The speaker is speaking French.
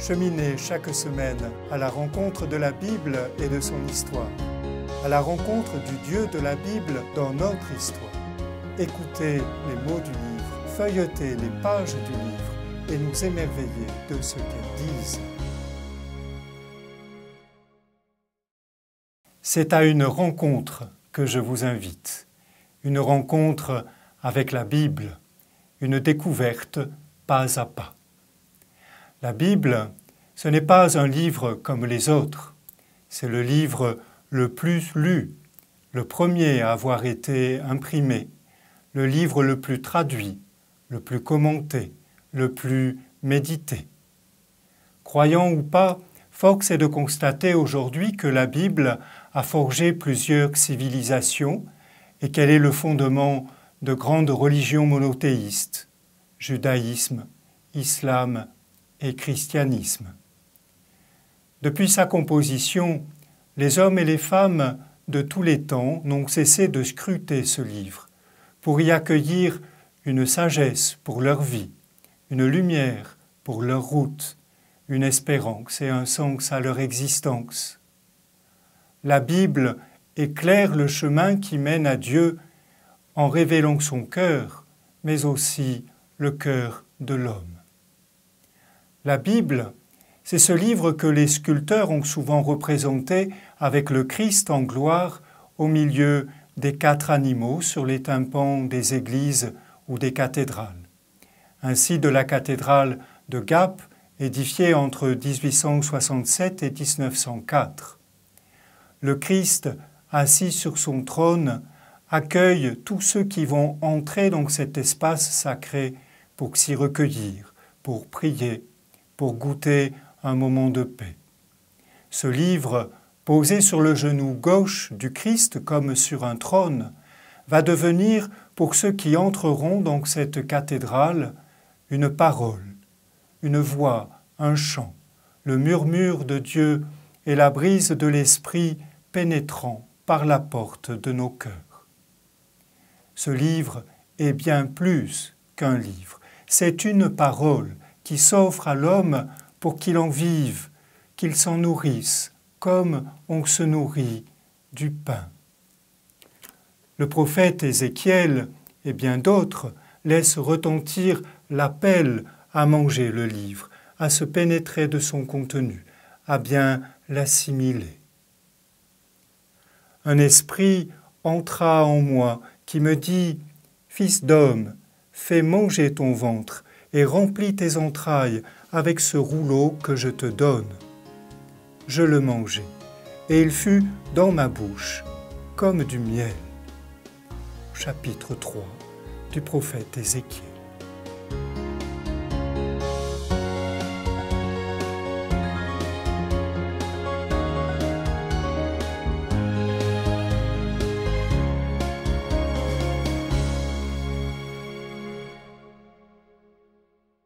Cheminez chaque semaine à la rencontre de la Bible et de son histoire, à la rencontre du Dieu de la Bible dans notre histoire. Écoutez les mots du livre, feuilletez les pages du livre et nous émerveillez de ce qu'elles disent. C'est à une rencontre que je vous invite, une rencontre avec la Bible, une découverte pas à pas. La Bible, ce n'est pas un livre comme les autres, c'est le livre le plus lu, le premier à avoir été imprimé, le livre le plus traduit, le plus commenté, le plus médité. Croyant ou pas, force est de constater aujourd'hui que la Bible a forgé plusieurs civilisations et qu'elle est le fondement de grandes religions monothéistes, judaïsme, islam et christianisme. Depuis sa composition, les hommes et les femmes de tous les temps n'ont cessé de scruter ce livre pour y accueillir une sagesse pour leur vie, une lumière pour leur route, une espérance et un sens à leur existence. La Bible éclaire le chemin qui mène à Dieu en révélant son cœur, mais aussi le cœur de l'homme. La Bible, c'est ce livre que les sculpteurs ont souvent représenté avec le Christ en gloire au milieu des 4 animaux sur les tympans des églises ou des cathédrales. Ainsi de la cathédrale de Gap, édifiée entre 1867 et 1904. Le Christ, assis sur son trône, accueille tous ceux qui vont entrer dans cet espace sacré pour s'y recueillir, pour prier, pour goûter un moment de paix. Ce livre, posé sur le genou gauche du Christ comme sur un trône, va devenir, pour ceux qui entreront dans cette cathédrale, une parole, une voix, un chant, le murmure de Dieu et la brise de l'Esprit pénétrant par la porte de nos cœurs. Ce livre est bien plus qu'un livre, c'est une parole qui s'offre à l'homme pour qu'il en vive, qu'il s'en nourrisse, comme on se nourrit du pain. Le prophète Ézéchiel et bien d'autres laissent retentir l'appel à manger le livre, à se pénétrer de son contenu, à bien l'assimiler. Un esprit entra en moi qui me dit « Fils d'homme, fais manger ton ventre et remplis tes entrailles avec ce rouleau que je te donne. » Je le mangeai, et il fut dans ma bouche comme du miel. Chapitre 3 du prophète Ézéchiel.